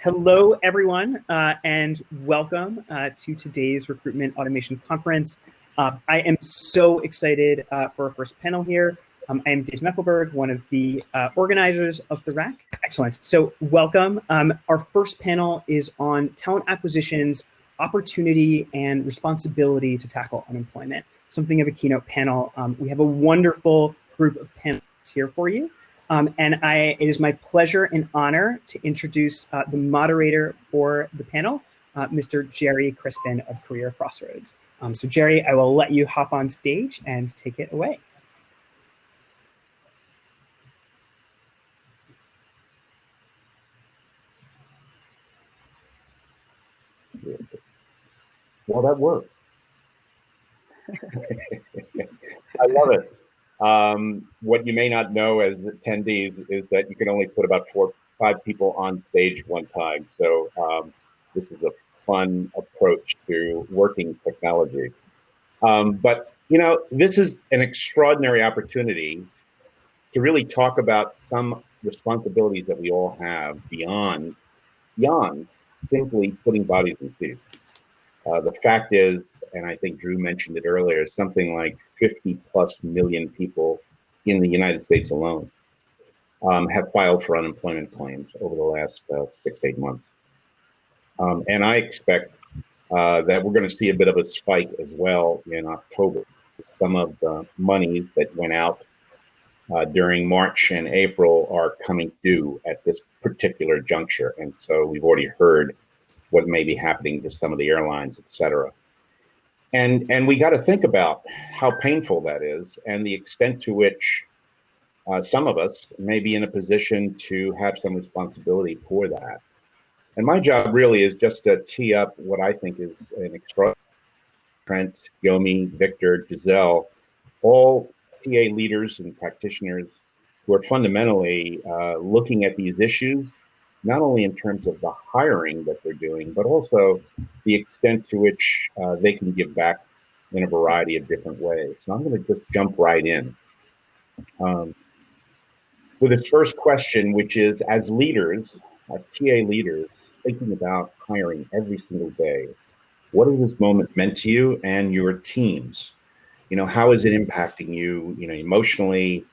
Hello, everyone, and welcome to today's Recruitment Automation Conference. I am so excited for our first panel here. I am Dave Meckelberg, one of the organizers of the RAC. Excellent. So welcome. Our first panel is on talent acquisitions, opportunity, and responsibility to tackle unemployment. Something of a keynote panel. We have a wonderful group of panelists here for you. It is my pleasure and honor to introduce the moderator for the panel, Mr. Gerry Crispin of CareerXRoads. So Gerry, I will let you hop on stage and take it away. Well, that worked. I love it. What you may not know as attendees is that you can only put about 4 or 5 people on stage one time. So this is a fun approach to working technology. But, you know, this is an extraordinary opportunity to really talk about some responsibilities that we all have beyond simply putting bodies in seats. The fact is, and I think Drew mentioned it earlier, something like 50+ million people in the United States alone have filed for unemployment claims over the last 6 to 8 months. And I expect that we're going to see a bit of a spike as well in October. Some of the monies that went out during March and April are coming due at this particular juncture. And so we've already heard what may be happening to some of the airlines, et cetera. And we got to think about how painful that is and the extent to which some of us may be in a position to have some responsibility for that. And my job really is just to tee up what I think is an extraordinary Trent, Yomi, Victor, Gisselle, all TA leaders and practitioners who are fundamentally looking at these issues, not only in terms of the hiring that they're doing, but also the extent to which they can give back in a variety of different ways. So I'm going to just jump right in with its first question, which is, as leaders, as TA leaders, thinking about hiring every single day, what has this moment meant to you and your teams? You know, how is it impacting you, you know, emotionally,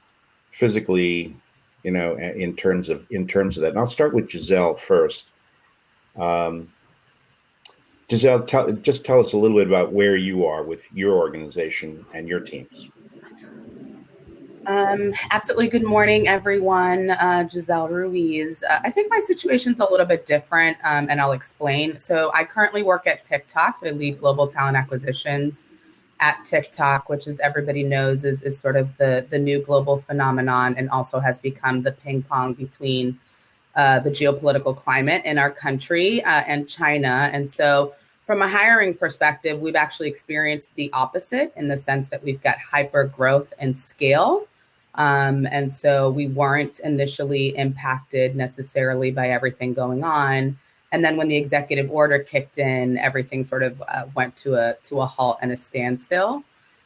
physically, you know, in terms of that? And I'll start with Gisselle first. Gisselle, just tell us a little bit about where you are with your organization and your teams. Absolutely. Good morning, everyone. Gisselle Ruiz. I think my situation's a little bit different, and I'll explain. So I currently work at TikTok, so I lead global talent acquisitions at TikTok, which, as everybody knows, is sort of the new global phenomenon and also has become the ping pong between the geopolitical climate in our country and China. And so from a hiring perspective, we've actually experienced the opposite in the sense that we've got hyper growth and scale. And so we weren't initially impacted necessarily by everything going on. And then when the executive order kicked in, everything sort of went to a halt and a standstill.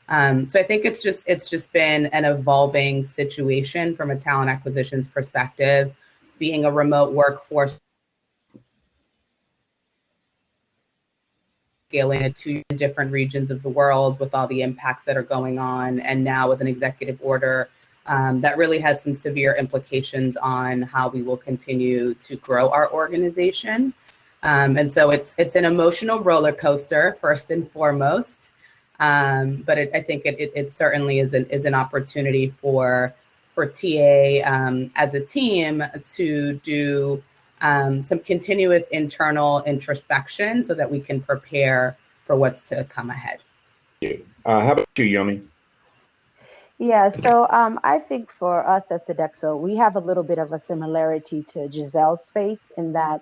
So I think it's just been an evolving situation from a talent acquisitions perspective, being a remote workforce, scaling it to different regions of the world with all the impacts that are going on, and now with an executive order that really has some severe implications on how we will continue to grow our organization. And so it's an emotional roller coaster, first and foremost. But I think it certainly is an opportunity for TA as a team to do some continuous internal introspection so that we can prepare for what's to come ahead. How about you, Yomi? Yeah, so I think for us at Sodexo, we have a little bit of a similarity to Giselle's space in that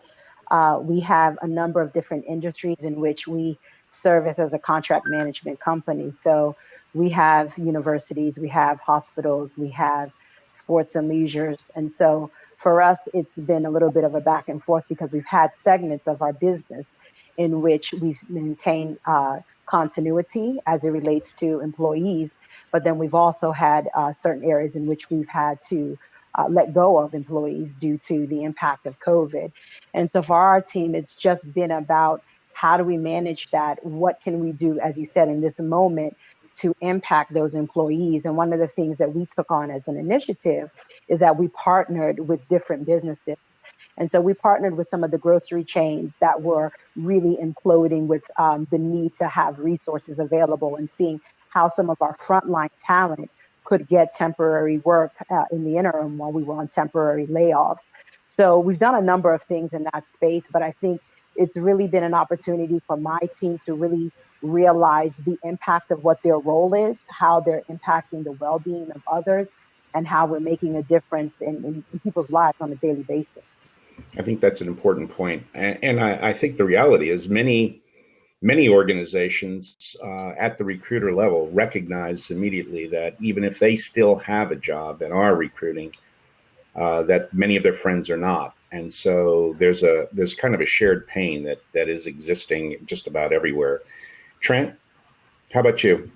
we have a number of different industries in which we service as a contract management company. So we have universities, we have hospitals, we have sports and leisures. And so for us, it's been a little bit of a back and forth because we've had segments of our business in which we've maintained continuity as it relates to employees. But then we've also had certain areas in which we've had to let go of employees due to the impact of COVID. And so for our team, it's just been about how do we manage that? What can we do, as you said, in this moment to impact those employees? And one of the things that we took on as an initiative is that we partnered with different businesses. And so we partnered with some of the grocery chains that were really imploding with the need to have resources available, and seeing how some of our frontline talent could get temporary work in the interim while we were on temporary layoffs. So we've done a number of things in that space, but I think it's really been an opportunity for my team to really realize the impact of what their role is, how they're impacting the well-being of others, and how we're making a difference in people's lives on a daily basis. I think that's an important point. And I think the reality is many organizations at the recruiter level recognize immediately that even if they still have a job and are recruiting, that many of their friends are not. And so there's kind of a shared pain that is existing just about everywhere. Trent, how about you?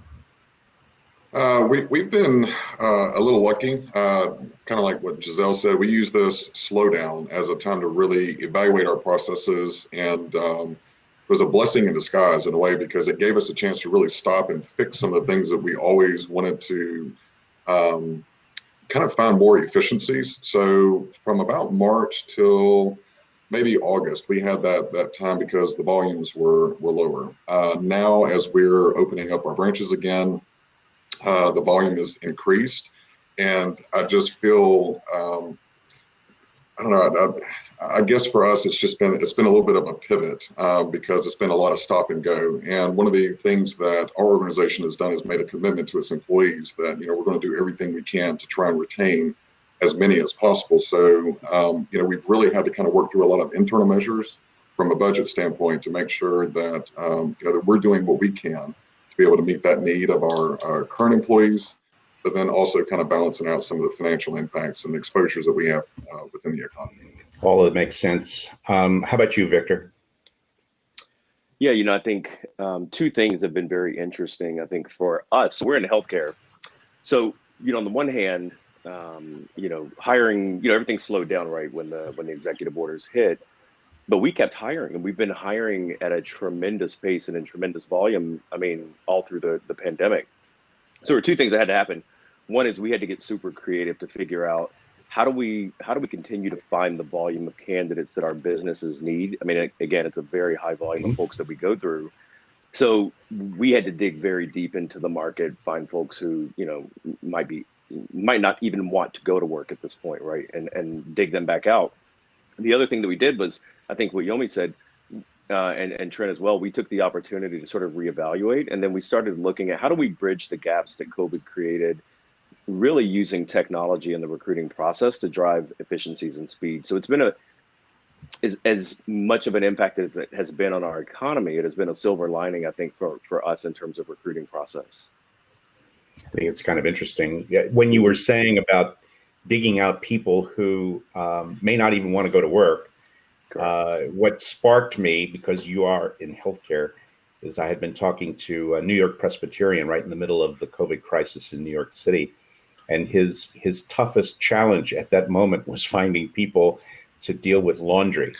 We've been a little lucky, kind of like what Gisselle said. We use this slowdown as a time to really evaluate our processes, and it was a blessing in disguise in a way, because it gave us a chance to really stop and fix some of the things that we always wanted to kind of find more efficiencies. So from about March till maybe August, we had that time because the volumes were lower. Now, as we're opening up our branches again, the volume is increased, and I just feel, I don't know, I guess for us, it's been a little bit of a pivot because it's been a lot of stop and go. And one of the things that our organization has done is made a commitment to its employees that, we're going to do everything we can to try and retain as many as possible. So, we've really had to kind of work through a lot of internal measures from a budget standpoint to make sure that, that we're doing what we can to be able to meet that need of our current employees, but then also kind of balancing out some of the financial impacts and exposures that we have within the economy. All of it makes sense. How about you, Victor? Yeah, I think two things have been very interesting. I think for us, we're in healthcare. So, on the one hand, hiring, everything slowed down right when the executive orders hit. But we kept hiring, and we've been hiring at a tremendous pace and in tremendous volume, all through the pandemic. So there were two things that had to happen. One is we had to get super creative to figure out how do we continue to find the volume of candidates that our businesses need. Again, it's a very high volume of folks that we go through. So we had to dig very deep into the market, find folks who, might not even want to go to work at this point, right? And dig them back out. The other thing that we did was, I think what Yomi said, and Trent as well, we took the opportunity to sort of reevaluate, and then we started looking at how do we bridge the gaps that COVID created, really using technology in the recruiting process to drive efficiencies and speed. So it's been as much of an impact as it has been on our economy, it has been a silver lining, I think, for us in terms of recruiting process. I think it's kind of interesting. When you were saying about digging out people who may not even want to go to work, what sparked me, because you are in healthcare, is I had been talking to a New York Presbyterian right in the middle of the COVID crisis in New York City. And his toughest challenge at that moment was finding people to deal with laundry.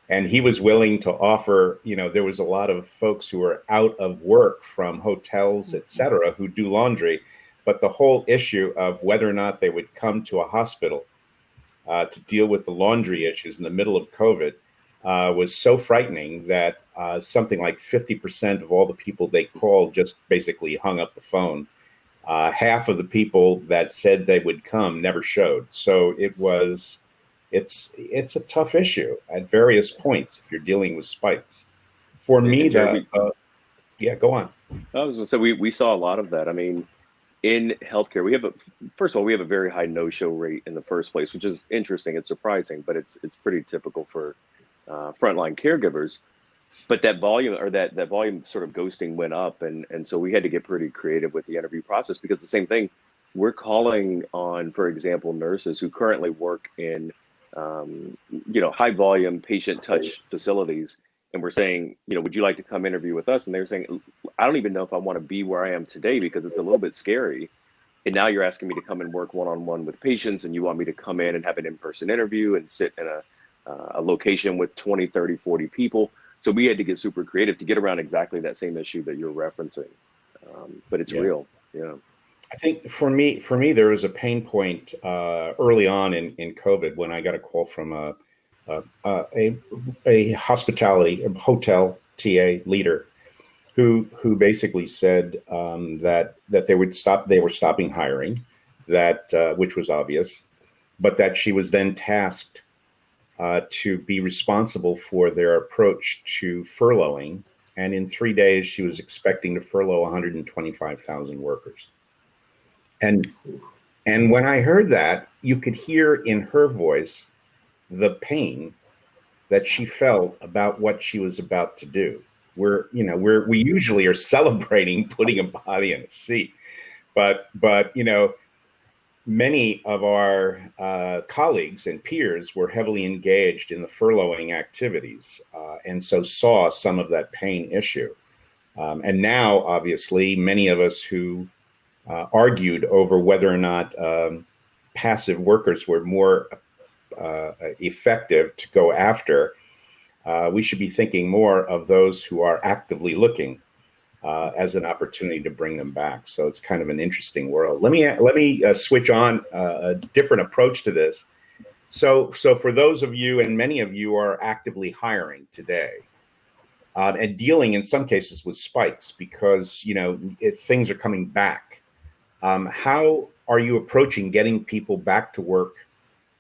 And he was willing to offer, there was a lot of folks who were out of work from hotels, et cetera, who do laundry. But the whole issue of whether or not they would come to a hospital to deal with the laundry issues in the middle of COVID was so frightening that something like 50% of all the people they called just basically hung up the phone. Half of the people that said they would come never showed. So it's a tough issue at various points if you're dealing with spikes. For me, yeah, go on. I was going to say we saw a lot of that. In healthcare, we have a very high no-show rate in the first place, which is interesting. It's surprising, but it's pretty typical for frontline caregivers. But that volume sort of ghosting went up, and so we had to get pretty creative with the interview process, because the same thing, we're calling on, for example, nurses who currently work in high volume patient touch facilities, and we're saying, would you like to come interview with us? And they're saying, I don't even know if I want to be where I am today, because it's a little bit scary. And now you're asking me to come and work one-on-one with patients, and you want me to come in and have an in-person interview and sit in a location with 20, 30, 40 people. So we had to get super creative to get around exactly that same issue that you're referencing. But it's real. Yeah. I think for me, there was a pain point early on in COVID when I got a call from a hospitality, a hotel TA leader who basically said that they were stopping hiring, that which was obvious, but that she was then tasked to be responsible for their approach to furloughing, and in 3 days she was expecting to furlough 125,000 workers. And when I heard that, you could hear in her voice the pain that she felt about what she was about to do. We usually are celebrating putting a body in a seat, but many of our colleagues and peers were heavily engaged in the furloughing activities, and so saw some of that pain issue. And now, obviously, many of us who argued over whether or not passive workers were more effective to go after, we should be thinking more of those who are actively looking as an opportunity to bring them back. So it's kind of an interesting world. Let me switch on a different approach to this. So for those of you, and many of you are actively hiring today, and dealing in some cases with spikes because things are coming back. How are you approaching getting people back to work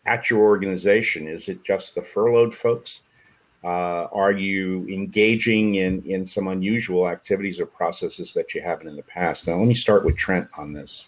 at your organization? Is it just the furloughed folks? Are you engaging in some unusual activities or processes that you haven't in the past? Now, let me start with Trent on this.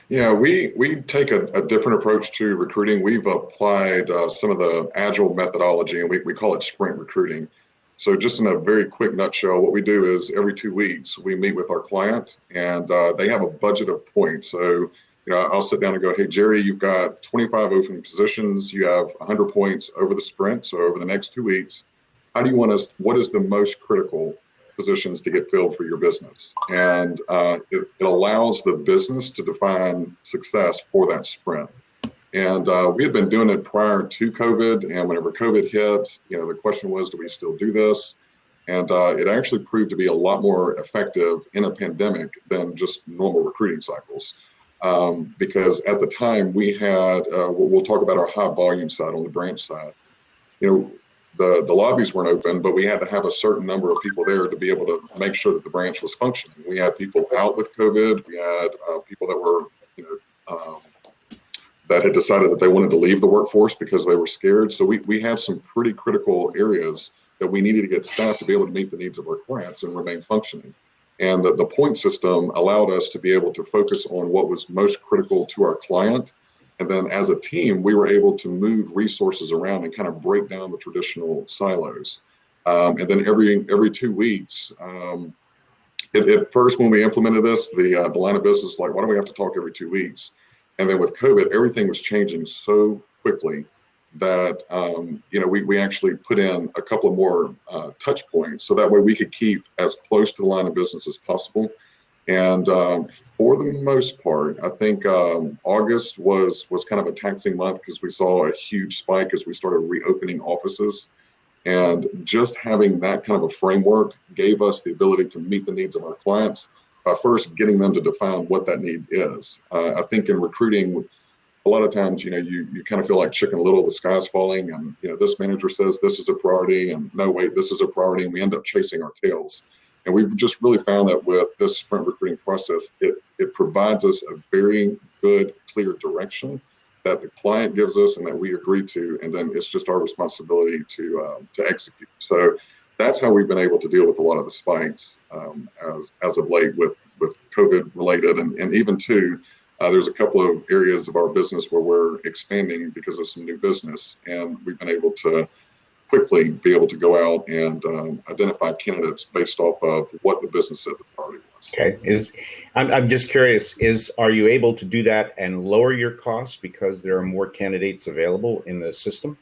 Yeah, we take a different approach to recruiting. We've applied some of the agile methodology, and we call it sprint recruiting. So just in a very quick nutshell, what we do is every 2 weeks, we meet with our client, and they have a budget of points. So, I'll sit down and go, hey, Gerry, you've got 25 open positions. You have 100 points over the sprint. So over the next 2 weeks, what is the most critical positions to get filled for your business? And it allows the business to define success for that sprint. And we had been doing it prior to COVID, and whenever COVID hit, the question was, do we still do this? And it actually proved to be a lot more effective in a pandemic than just normal recruiting cycles. Because at the time we had, we'll talk about our high volume side on the branch side. The lobbies weren't open, but we had to have a certain number of people there to be able to make sure that the branch was functioning. We had people out with COVID. We had people that were, that had decided that they wanted to leave the workforce because they were scared. So we have some pretty critical areas that we needed to get staff to be able to meet the needs of our clients and remain functioning. And the point system allowed us to be able to focus on what was most critical to our client. And then as a team, we were able to move resources around and kind of break down the traditional silos. And then every 2 weeks, at first when we implemented this, the line of business was like, why do we have to talk every 2 weeks? And then with COVID, everything was changing so quickly that we actually put in a couple of more touch points, so that way we could keep as close to the line of business as possible. And for the most part, I think August was kind of a taxing month because we saw a huge spike as we started reopening offices. And just having that kind of a framework gave us the ability to meet the needs of our clients by first getting them to define what that need is. I think in recruiting, a lot of times, you kind of feel like Chicken Little, the sky's falling, and this manager says this is a priority, and no, wait, this is a priority, and we end up chasing our tails. And we've just really found that with this sprint recruiting process, it provides us a very good, clear direction that the client gives us and that we agree to, and then it's just our responsibility to execute. So that's how we've been able to deal with a lot of the spikes as of late with COVID related, and even too, there's a couple of areas of our business where we're expanding because of some new business, and we've been able to quickly be able to go out and identify candidates based off of what the business said the priority was. Okay, I'm just curious, are you able to do that and lower your costs because there are more candidates available in the system?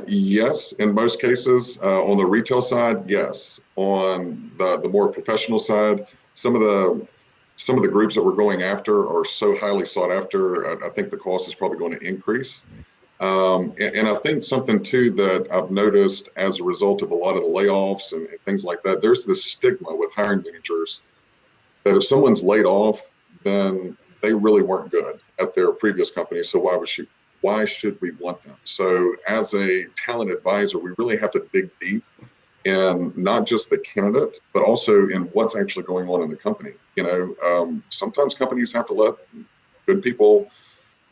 Yes, in most cases. On the retail side, yes. On the more professional side, some of the groups that we're going after are so highly sought after. I think the cost is probably going to increase. And I think something too that I've noticed as a result of a lot of the layoffs and things like that, there's this stigma with hiring managers that if someone's laid off, then they really weren't good at their previous company. So why should we want them? So as a talent advisor, we really have to dig deep in not just the candidate, but also in what's actually going on in the company. Sometimes companies have to let good people,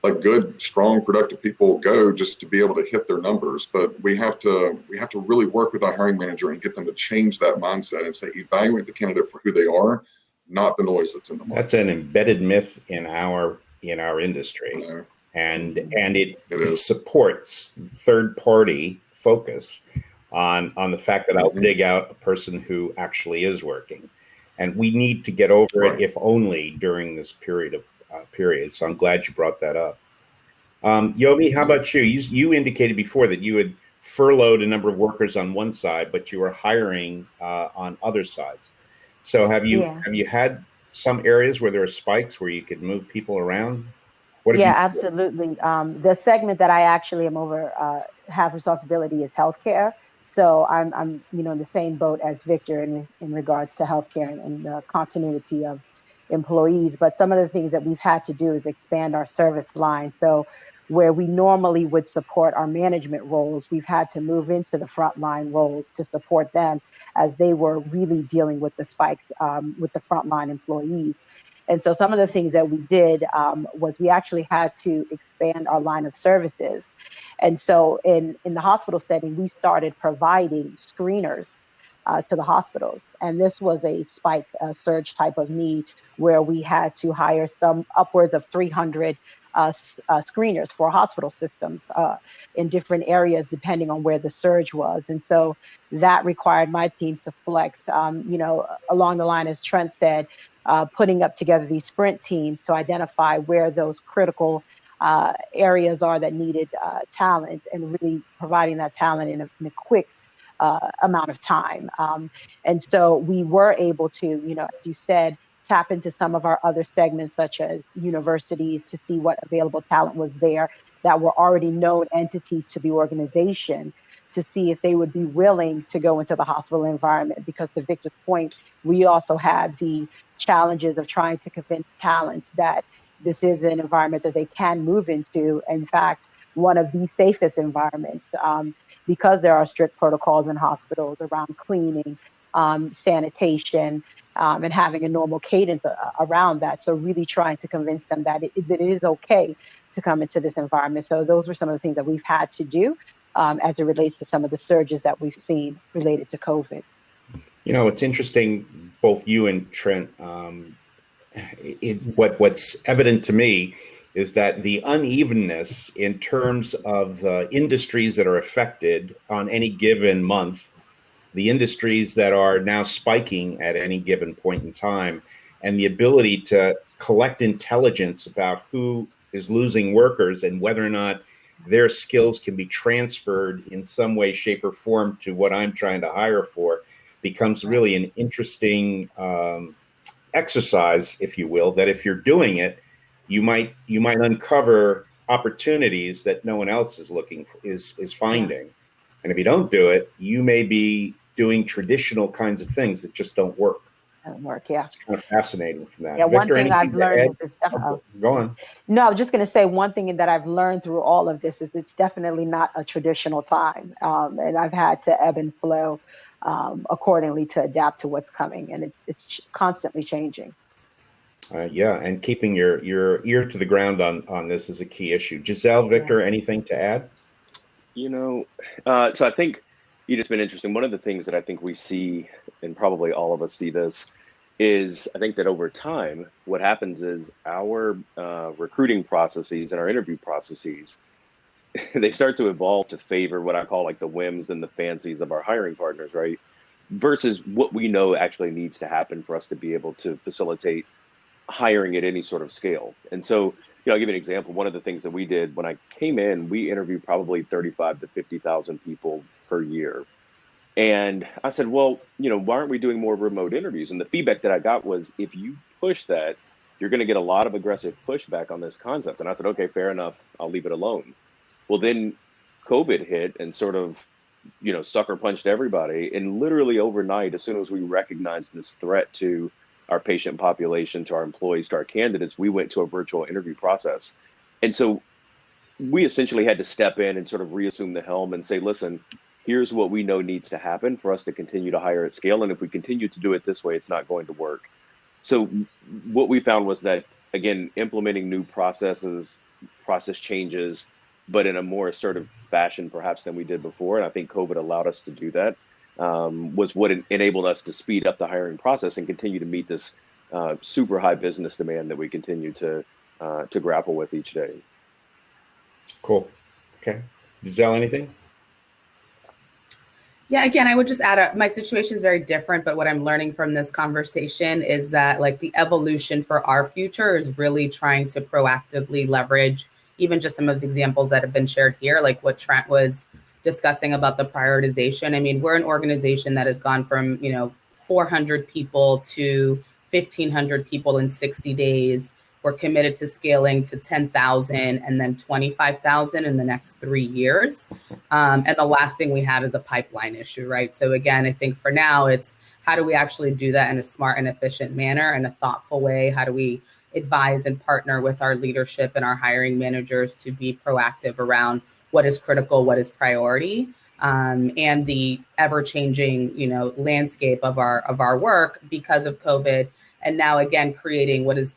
like good, strong, productive people go just to be able to hit their numbers. But we have to really work with our hiring manager and get them to change that mindset and say, evaluate the candidate for who they are, not the noise that's in the market. That's an embedded myth in our industry, and it supports third party focus on the fact that I'll dig out a person who actually is working, and we need to get over it, if only during this period. So I'm glad you brought that up. Yomi, how about you? You indicated before that you had furloughed a number of workers on one side, but you were hiring on other sides. So have you had some areas where there are spikes where you could move people around? Absolutely. The segment that I actually am over have responsibility is healthcare. So I'm in the same boat as Victor in regards to healthcare and the continuity of employees. But some of the things that we've had to do is expand our service line. So where we normally would support our management roles, we've had to move into the frontline roles to support them as they were really dealing with the spikes with the frontline employees. And so some of the things that we did was we actually had to expand our line of services. And so in the hospital setting, we started providing screeners to the hospitals. And this was a spike surge type of need where we had to hire some upwards of 300 screeners for hospital systems in different areas, depending on where the surge was. And so that required my team to flex, along the line, as Trent said, putting up together these sprint teams to identify where those critical areas are that needed talent, and really providing that talent in a quick amount of time. And so we were able to, as you said, tap into some of our other segments, such as universities, to see what available talent was there that were already known entities to the organization, to see if they would be willing to go into the hospital environment. Because to Victor's point, we also had the challenges of trying to convince talent that this is an environment that they can move into. In fact, one of the safest environments, because there are strict protocols in hospitals around cleaning, sanitation, and having a normal cadence around that. So really trying to convince them that it is okay to come into this environment. So those were some of the things that we've had to do as it relates to some of the surges that we've seen related to COVID. It's interesting, both you and Trent, what's evident to me is that the unevenness in terms of industries that are affected on any given month, the industries that are now spiking at any given point in time, and the ability to collect intelligence about who is losing workers and whether or not their skills can be transferred in some way, shape, or form to what I'm trying to hire for, becomes really an interesting exercise, if you will, that if you're doing it, you might uncover opportunities that no one else is looking for, is finding. And if you don't do it, you may be doing traditional kinds of things that just don't work. It's kind of fascinating from that. Yeah, Victor, one thing I've learned is go on. No, I was just going to say one thing that I've learned through all of this is it's definitely not a traditional time, and I've had to ebb and flow accordingly to adapt to what's coming, and it's constantly changing. And keeping your ear to the ground on this is a key issue. Gisselle, Victor, anything to add? So I think it's been interesting. One of the things that I think we see, and probably all of us see this, is I think that over time, what happens is our recruiting processes and our interview processes, they start to evolve to favor what I call like the whims and the fancies of our hiring partners, right? Versus what we know actually needs to happen for us to be able to facilitate hiring at any sort of scale. And so, I'll give you an example. One of the things that we did when I came in, we interviewed probably 35 to 50,000 people per year. And I said, well, why aren't we doing more remote interviews? And the feedback that I got was, if you push that, you're going to get a lot of aggressive pushback on this concept. And I said, okay, fair enough. I'll leave it alone. Well, then COVID hit and sort of, sucker punched everybody. And literally overnight, as soon as we recognized this threat to our patient population, to our employees, to our candidates, we went to a virtual interview process. And so we essentially had to step in and sort of reassume the helm and say, listen, here's what we know needs to happen for us to continue to hire at scale. And if we continue to do it this way, it's not going to work. So what we found was that, again, implementing new processes, process changes, but in a more assertive fashion, perhaps, than we did before. And I think COVID allowed us to do that, was what enabled us to speed up the hiring process and continue to meet this super high business demand that we continue to grapple with each day. Cool. Okay. Gisselle, anything? Yeah, again, I would just add, my situation is very different, but what I'm learning from this conversation is that the evolution for our future is really trying to proactively leverage even just some of the examples that have been shared here, like what Trent was discussing about the prioritization. I mean, we're an organization that has gone from, 400 people to 1,500 people in 60 days. We're committed to scaling to 10,000 and then 25,000 in the next 3 years. And the last thing we have is a pipeline issue, right? So again, I think for now, it's how do we actually do that in a smart and efficient manner and a thoughtful way? How do we advise and partner with our leadership and our hiring managers to be proactive around what is critical, what is priority, and the ever-changing, landscape of our work because of COVID. And now again, creating what is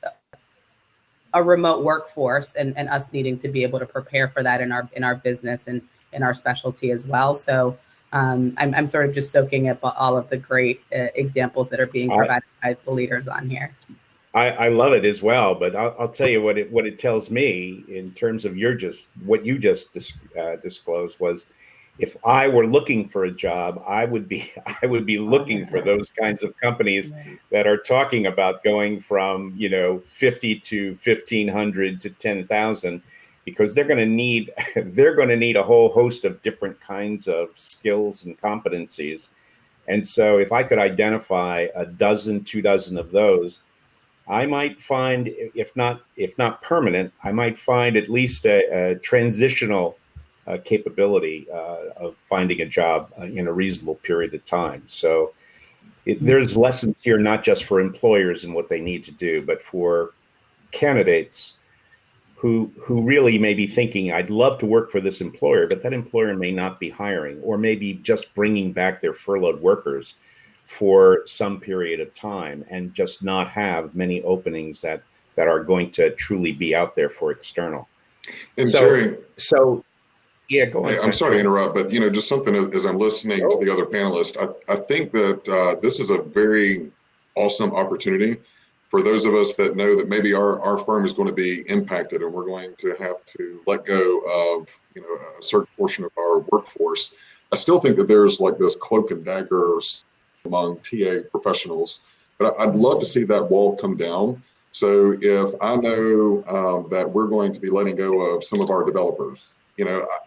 a remote workforce and us needing to be able to prepare for that in our business and in our specialty as well. So I'm sort of just soaking up all of the great examples that are being provided by the leaders on here. I love it as well, but I'll tell you what it tells me in terms of what you just disclosed was, if I were looking for a job, I would be looking for those kinds of companies that are talking about going from 50 to 1,500 to 10,000, because they're going to need a whole host of different kinds of skills and competencies. And so if I could identify 2 dozen of those, I might find, if not permanent, I might find at least a transitional capability of finding a job in a reasonable period of time. So there's lessons here, not just for employers and what they need to do, but for candidates who really may be thinking, I'd love to work for this employer, but that employer may not be hiring, or maybe just bringing back their furloughed workers for some period of time and just not have many openings that are going to truly be out there for external. And Gerry, yeah, go ahead. I'm sorry to interrupt, but just something as I'm listening to the other panelists, I think that this is a very awesome opportunity for those of us that know that maybe our firm is going to be impacted and we're going to have to let go of a certain portion of our workforce. I still think that there's this cloak and dagger among TA professionals, but I'd love to see that wall come down. So if I know that we're going to be letting go of some of our developers,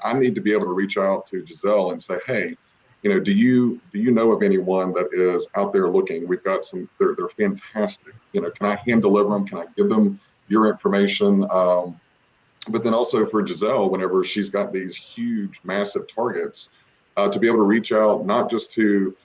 I need to be able to reach out to Gisselle and say, hey, do you know of anyone that is out there looking? We've got some, they're fantastic. Can I hand deliver them? Can I give them your information? But then also for Gisselle, whenever she's got these huge, massive targets, to be able to reach out, not just to,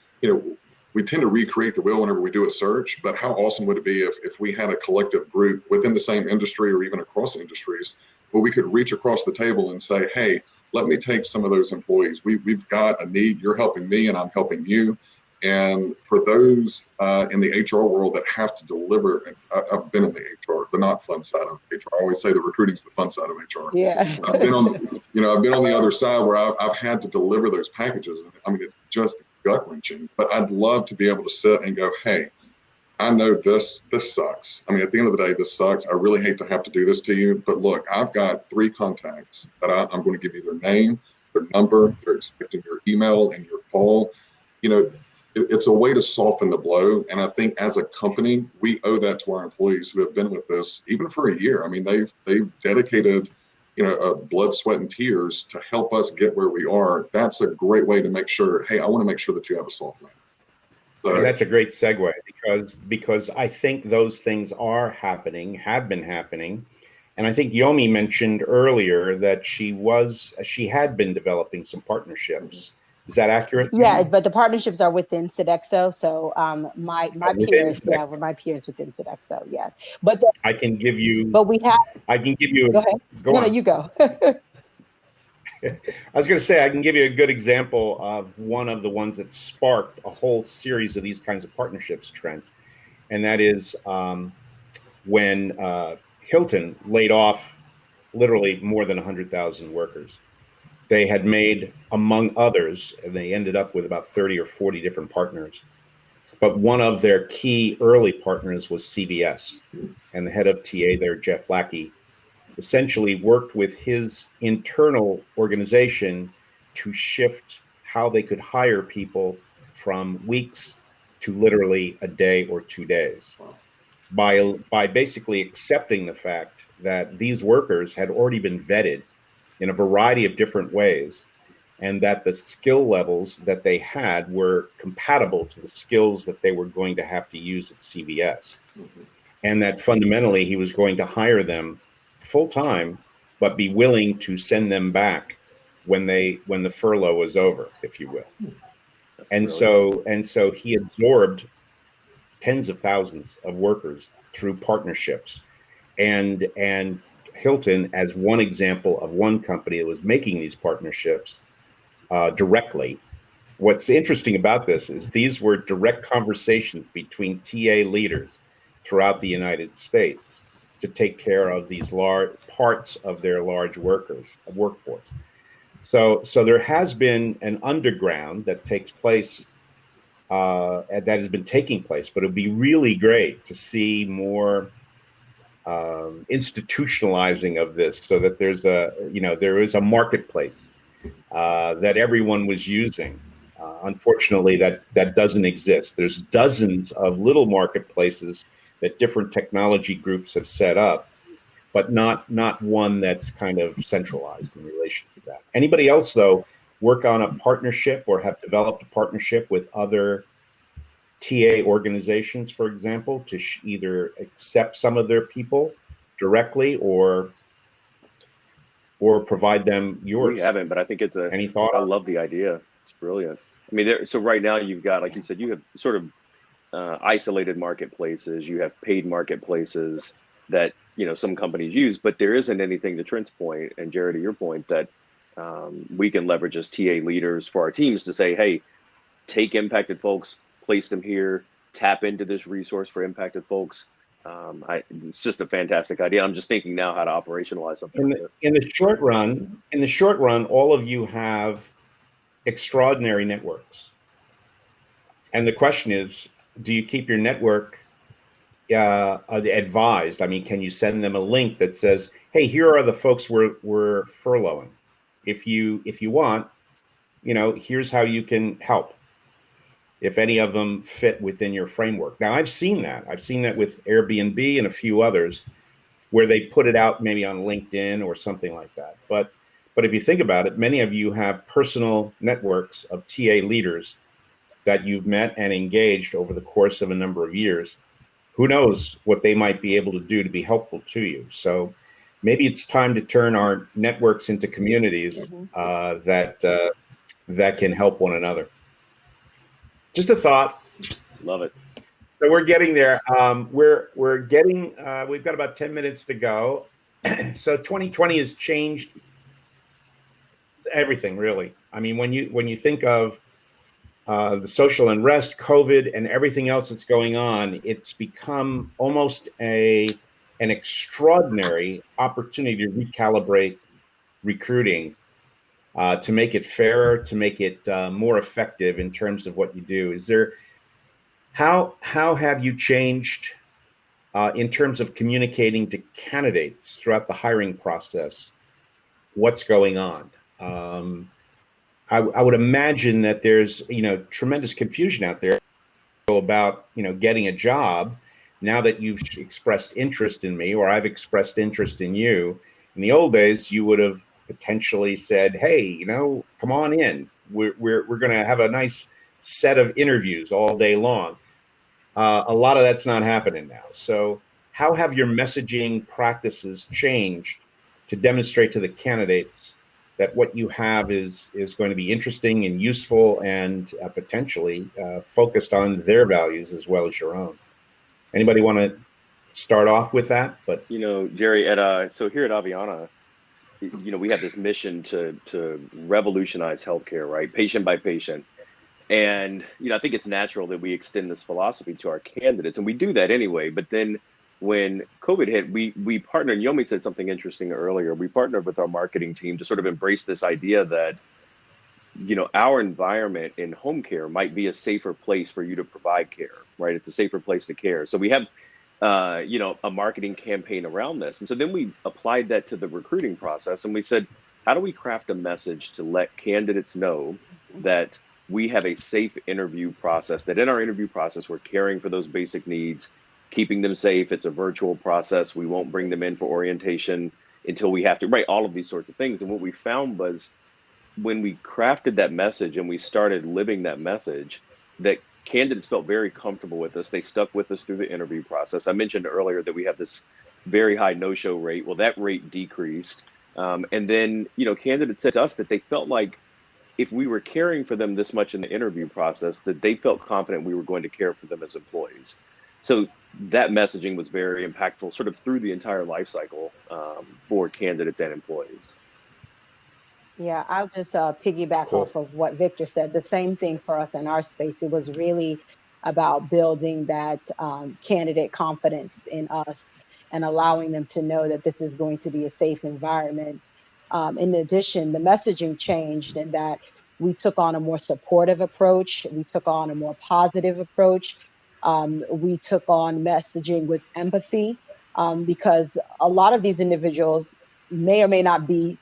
we tend to recreate the wheel whenever we do a search, but how awesome would it be if we had a collective group within the same industry or even across industries where we could reach across the table and say, hey, let me take some of those employees. We've got a need, you're helping me and I'm helping you. And for those in the HR world that have to deliver, I've been in the HR, the not fun side of HR. I always say the recruiting's the fun side of HR. Yeah. I've been on the other side where I've had to deliver those packages. I mean, it's just gut wrenching, but I'd love to be able to sit and go, hey, I know this sucks. I mean, at the end of the day, this sucks. I really hate to have to do this to you, but look, I've got 3 contacts that I'm going to give you their name, their number, they're expecting your email and your call. It's a way to soften the blow. And I think as a company, we owe that to our employees who have been with us even for a year. I mean, they've dedicated blood, sweat, and tears to help us get where we are. That's a great way to make sure, hey, I want to make sure that you have a soft landing. So, that's a great segue because I think those things are happening, have been happening. And I think Yomi mentioned earlier that she had been developing some partnerships. Is that accurate? Yeah, but the partnerships are within Sodexo. So my peers, Sodexo. With my peers within Sodexo, yes. But I can give you. But we have. I can give you. Go ahead. No, you go. I was going to say I can give you a good example of one of the ones that sparked a whole series of these kinds of partnerships, Trent, and that is when Hilton laid off literally more than 100,000 workers. They had made, among others, and they ended up with about 30 or 40 different partners. But one of their key early partners was CVS, and the head of TA there, Jeff Lackey, essentially worked with his internal organization to shift how they could hire people from weeks to literally a day or 2 days by basically accepting the fact that these workers had already been vetted in a variety of different ways and that the skill levels that they had were compatible to the skills that they were going to have to use at CVS. And that fundamentally he was going to hire them full time, but be willing to send them back when the furlough was over, if you will. And so he absorbed tens of thousands of workers through partnerships, and Hilton, as one example of one company that was making these partnerships directly. What's interesting about this is these were direct conversations between TA leaders throughout the United States to take care of these large parts of their large workforce. So there has been an underground that takes place, that has been taking place, but it would be really great to see more institutionalizing of this, so that there is a marketplace that everyone was using. Unfortunately, that doesn't exist. There's dozens of little marketplaces that different technology groups have set up, but not one that's kind of centralized in relation to that. Anybody else, though, work on a partnership or have developed a partnership with other TA organizations, for example, to either accept some of their people directly or provide them yours? We haven't, but I think it's any thought? I love the idea. It's brilliant. I mean, so right now you've got, like you said, you have sort of isolated marketplaces. You have paid marketplaces that some companies use, but there isn't anything, to Trent's point and Gerry, to your point, that we can leverage as TA leaders for our teams to say, hey, take impacted folks, place them here, tap into this resource for impacted folks. It's just a fantastic idea. I'm just thinking now how to operationalize something. In the short run, all of you have extraordinary networks. And the question is, do you keep your network advised? I mean, can you send them a link that says, hey, here are the folks we're furloughing. If you want, here's how you can help, if any of them fit within your framework. Now, I've seen that. I've seen that with Airbnb and a few others where they put it out maybe on LinkedIn or something like that. But if you think about it, many of you have personal networks of TA leaders that you've met and engaged over the course of a number of years. Who knows what they might be able to do to be helpful to you. So maybe it's time to turn our networks into communities that can help one another. Just a thought. Love it. So we're getting there. We've got about 10 minutes to go. So 2020 has changed everything, really. I mean, when you think of the social unrest, COVID, and everything else that's going on, it's become almost an extraordinary opportunity to recalibrate recruiting, to make it fairer, to make it more effective in terms of what you do. How have you changed in terms of communicating to candidates throughout the hiring process what's going on? I would imagine that there's tremendous confusion out there about getting a job now that you've expressed interest in me or I've expressed interest in you. In the old days, you would have potentially said, hey, come on in. We're going to have a nice set of interviews all day long. A lot of that's not happening now. So how have your messaging practices changed to demonstrate to the candidates that what you have is going to be interesting and useful and potentially focused on their values as well as your own? Anybody want to start off with that? But Gerry, so here at Aveanna, we have this mission to revolutionize healthcare, right? Patient by patient. And, I think it's natural that we extend this philosophy to our candidates, and we do that anyway. But then when COVID hit, we partnered, and Yomi said something interesting earlier. We partnered with our marketing team to sort of embrace this idea that, our environment in home care might be a safer place for you to provide care, right? It's a safer place to care. So we have, a marketing campaign around this. And so then we applied that to the recruiting process, and we said, how do we craft a message to let candidates know that we have a safe interview process, that in our interview process, we're caring for those basic needs, keeping them safe. It's a virtual process. We won't bring them in for orientation until we have to, right? All of these sorts of things. And what we found was when we crafted that message and we started living that message, that candidates felt very comfortable with us. They stuck with us through the interview process. I mentioned earlier that we have this very high no-show rate. Well, that rate decreased. And then, candidates said to us that they felt like if we were caring for them this much in the interview process, that they felt confident we were going to care for them as employees. So that messaging was very impactful sort of through the entire life cycle for candidates and employees. Yeah, I'll just piggyback off of what Victor said. The same thing for us in our space. It was really about building that candidate confidence in us and allowing them to know that this is going to be a safe environment. In addition, the messaging changed in that we took on a more supportive approach. We took on a more positive approach. We took on messaging with empathy because a lot of these individuals may or may not be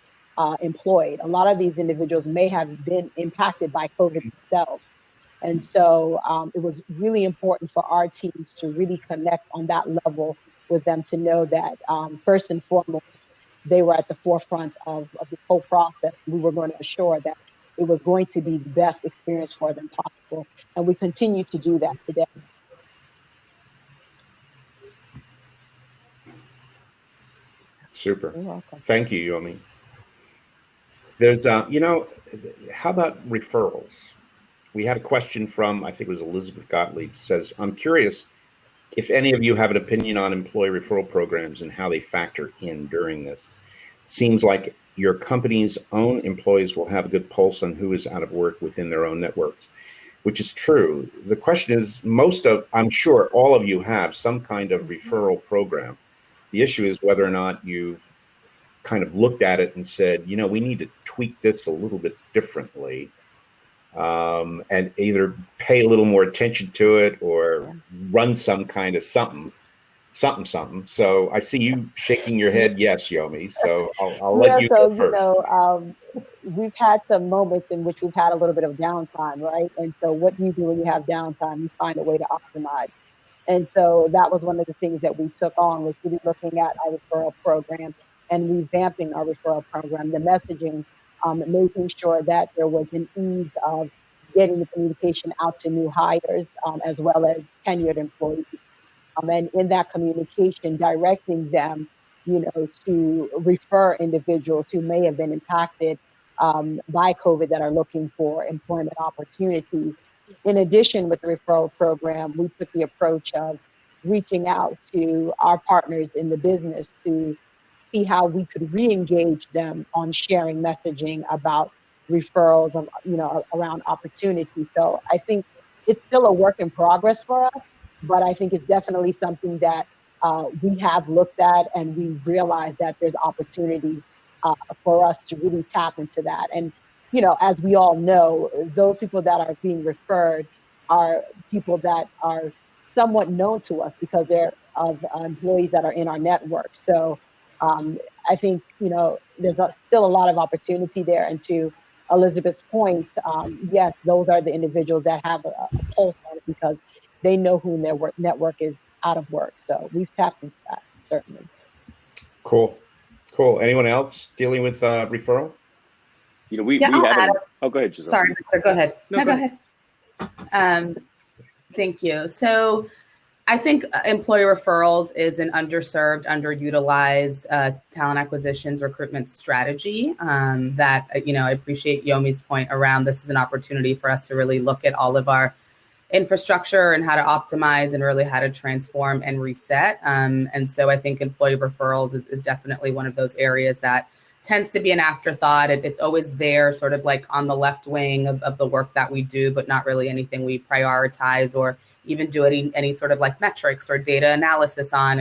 employed. A lot of these individuals may have been impacted by COVID themselves. And so it was really important for our teams to really connect on that level with them to know that first and foremost, they were at the forefront of the whole process. We were going to assure that it was going to be the best experience for them possible. And we continue to do that today. Super. You're welcome. Thank you, Yomi. There's, how about referrals? We had a question from, I think it was Elizabeth Gottlieb, says, I'm curious if any of you have an opinion on employee referral programs and how they factor in during this. It seems like your company's own employees will have a good pulse on who is out of work within their own networks, which is true. The question is, I'm sure all of you have some kind of referral program. The issue is whether or not you've kind of looked at it and said, we need to tweak this a little bit differently, and either pay a little more attention to it or run some kind of something. So I see you shaking your head, yes, Yomi. So I'll let you go first. We've had some moments in which we've had a little bit of downtime, right? And so what do you do when you have downtime? You find a way to optimize. And so that was one of the things that we took on, was really looking at our referral program and revamping our referral program, the messaging, making sure that there was an ease of getting the communication out to new hires, as well as tenured employees. And in that communication, directing them, to refer individuals who may have been impacted by COVID that are looking for employment opportunities. In addition, with the referral program, we took the approach of reaching out to our partners in the business to see how we could re-engage them on sharing messaging about referrals of, around opportunity. So I think it's still a work in progress for us, but I think it's definitely something that we have looked at, and we realize that there's opportunity for us to really tap into that. And, as we all know, those people that are being referred are people that are somewhat known to us because they're of employees that are in our network. So I think, there's still a lot of opportunity there. And to Elizabeth's point, yes, those are the individuals that have a pulse on it because they know who in their network is out of work. So we've tapped into that, certainly. Cool. Cool. Anyone else dealing with referral? You know, we I'll add haven't. Oh, go ahead, Gisselle. Sorry, go ahead. No, go ahead. Thank you. So I think employee referrals is an underserved, underutilized talent acquisitions recruitment strategy that, I appreciate Yomi's point around this is an opportunity for us to really look at all of our infrastructure and how to optimize and really how to transform and reset. And so I think employee referrals is definitely one of those areas that tends to be an afterthought. It's always there, sort of like on the left wing of the work that we do, but not really anything we prioritize or even do any sort of like metrics or data analysis on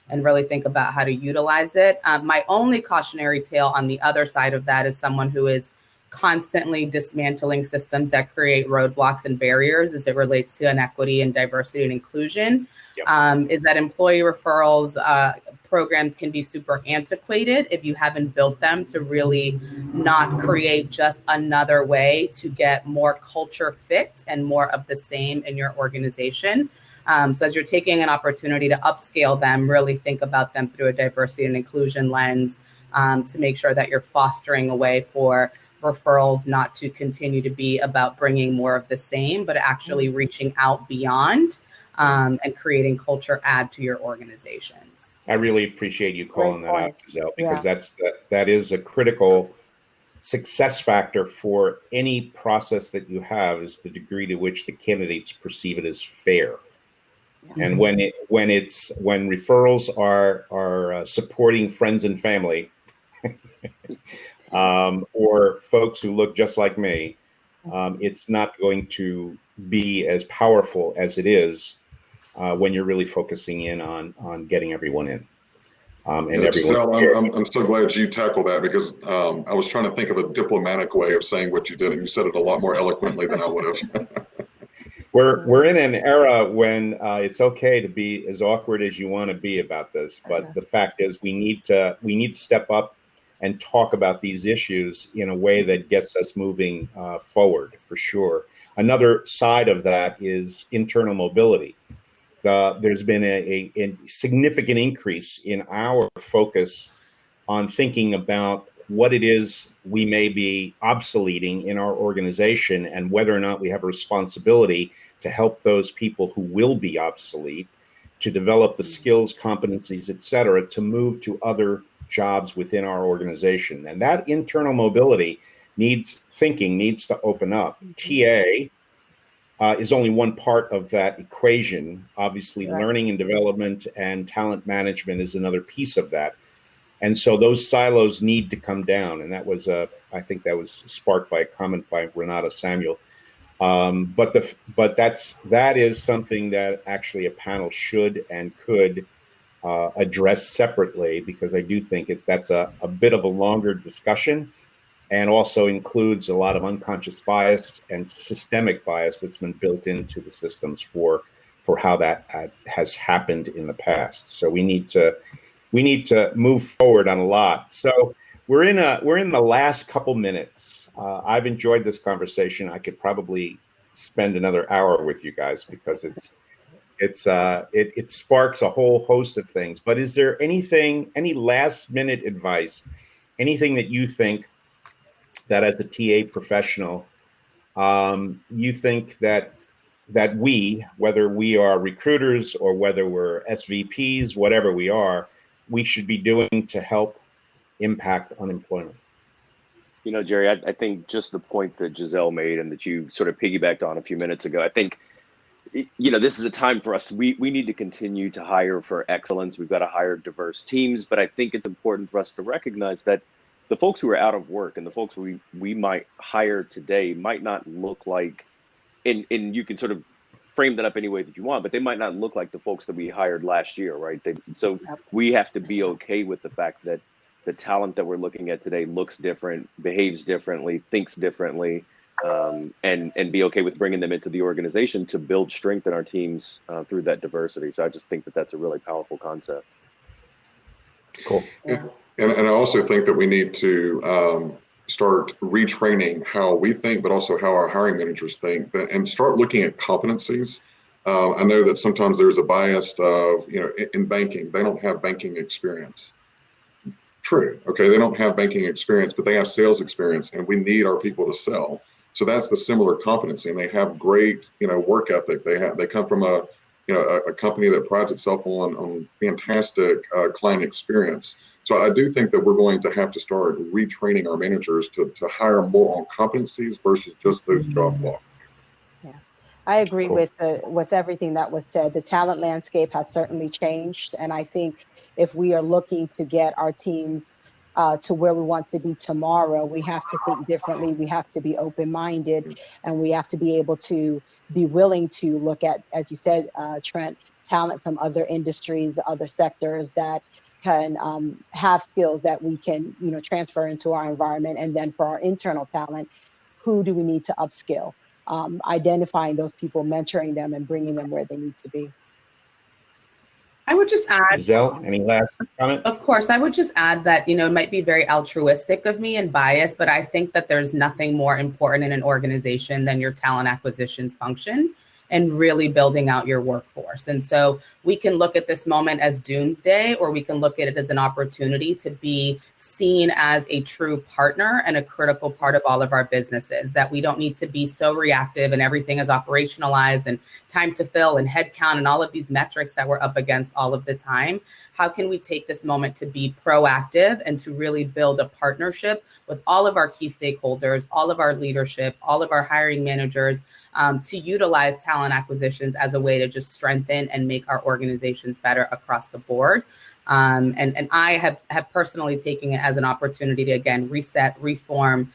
and really think about how to utilize it. My only cautionary tale on the other side of that is someone who is constantly dismantling systems that create roadblocks and barriers as it relates to inequity and diversity and inclusion. Yep. Is that employee referrals programs can be super antiquated if you haven't built them to really not create just another way to get more culture fit and more of the same in your organization. So as you're taking an opportunity to upscale them, really think about them through a diversity and inclusion lens to make sure that you're fostering a way for referrals not to continue to be about bringing more of the same, but actually reaching out beyond and creating culture add to your organizations. I really appreciate you calling that out, Gisselle, because that is a critical success factor for any process that you have, is the degree to which the candidates perceive it as fair. Yeah. And when referrals are supporting friends and family, or folks who look just like me, it's not going to be as powerful as it is when you're really focusing in on getting everyone in. I'm so glad you tackled that, because I was trying to think of a diplomatic way of saying what you did, and you said it a lot more eloquently than I would have. We're in an era when it's okay to be as awkward as you want to be about this, but the fact is we need to step up and talk about these issues in a way that gets us moving forward, for sure. Another side of that is internal mobility. There's been a significant increase in our focus on thinking about what it is we may be obsoleting in our organization and whether or not we have a responsibility to help those people who will be obsolete to develop the skills, competencies, et cetera, to move to other jobs within our organization. And that internal mobility needs to open up. TA is only one part of that equation. Obviously, learning and development and talent management is another piece of that. And so those silos need to come down. And that was, I think that was sparked by a comment by Renata Samuel. But that is something that actually a panel should and could address separately, because I do think that's a bit of a longer discussion, and also includes a lot of unconscious bias and systemic bias that's been built into the systems for how that has happened in the past. So we need to move forward on a lot. So we're in the last couple minutes. I've enjoyed this conversation. I could probably spend another hour with you guys, because it sparks a whole host of things. But is there any last minute advice, anything that you think that as a TA professional, you think that we, whether we are recruiters or whether we're SVPs, whatever we are, we should be doing to help impact unemployment? You know, Gerry, I think just the point that Gisselle made and that you sort of piggybacked on a few minutes ago, I think, this is a time for us. We need to continue to hire for excellence. We've got to hire diverse teams, but I think it's important for us to recognize that the folks who are out of work and the folks we might hire today might not look like, and you can sort of frame that up any way that you want, but they might not look like the folks that we hired last year, right? So we have to be okay with the fact that the talent that we're looking at today looks different, behaves differently, thinks differently, and be okay with bringing them into the organization to build strength in our teams through that diversity. So I just think that that's a really powerful concept. Cool. Yeah. And I also think that we need to start retraining how we think, but also how our hiring managers think, and start looking at competencies. I know that sometimes there's a bias of, in banking, they don't have banking experience. true. Okay, they don't have banking experience, but they have sales experience, and we need our people to sell. So that's the similar competency, and they have great, work ethic. They come from a company that prides itself on fantastic client experience. So I do think that we're going to have to start retraining our managers to hire more on competencies versus just those job blocks. Yeah, I agree Cool. with everything that was said. The talent landscape has certainly changed, and I think if we are looking to get our teams to where we want to be tomorrow, we have to think differently. We have to be open-minded, and we have to be able to be willing to look at, as you said, Trent, talent from other industries, other sectors that can have skills that we can, transfer into our environment. And then for our internal talent, who do we need to upskill? Identifying those people, mentoring them, and bringing them where they need to be. I would just add, Gisselle, any last comment? of course, I would just add that, it might be very altruistic of me and biased, but I think that there's nothing more important in an organization than your talent acquisitions function and really building out your workforce. And so we can look at this moment as doomsday, or we can look at it as an opportunity to be seen as a true partner and a critical part of all of our businesses, that we don't need to be so reactive and everything is operationalized and time to fill and headcount and all of these metrics that we're up against all of the time. How can we take this moment to be proactive and to really build a partnership with all of our key stakeholders, all of our leadership, all of our hiring managers, to utilize talent acquisitions as a way to just strengthen and make our organizations better across the board. And I have personally taken it as an opportunity to, again, reset, reform,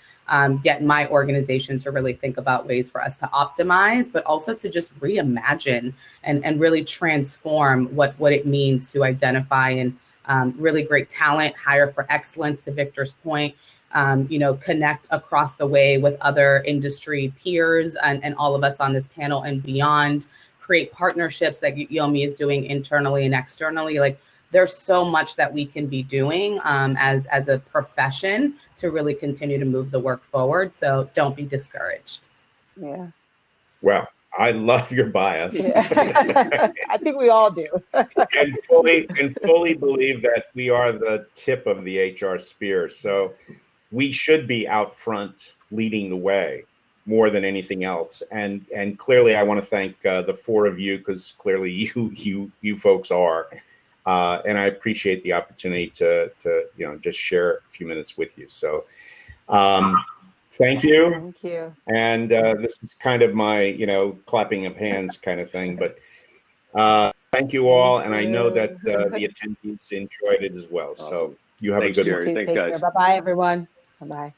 get my organization to really think about ways for us to optimize, but also to just reimagine and really transform what it means to identify and really great talent, hire for excellence, to Victor's point, connect across the way with other industry peers and all of us on this panel and beyond, create partnerships that Yomi is doing internally and externally. Like, there's so much that we can be doing as a profession to really continue to move the work forward. So don't be discouraged. Yeah. Well, I love your bias. Yeah. I think we all do. and fully believe that we are the tip of the HR spear. So we should be out front leading the way more than anything else. And clearly I want to thank the four of you, because clearly you folks are. And I appreciate the opportunity to just share a few minutes with you. So thank you. Thank you. And this is kind of my, clapping of hands kind of thing. But thank you all. And I know that the attendees enjoyed it as well. Awesome. So you have Thanks, a good Gerry. one. Thanks, guys. Bye-bye, everyone. Bye-bye.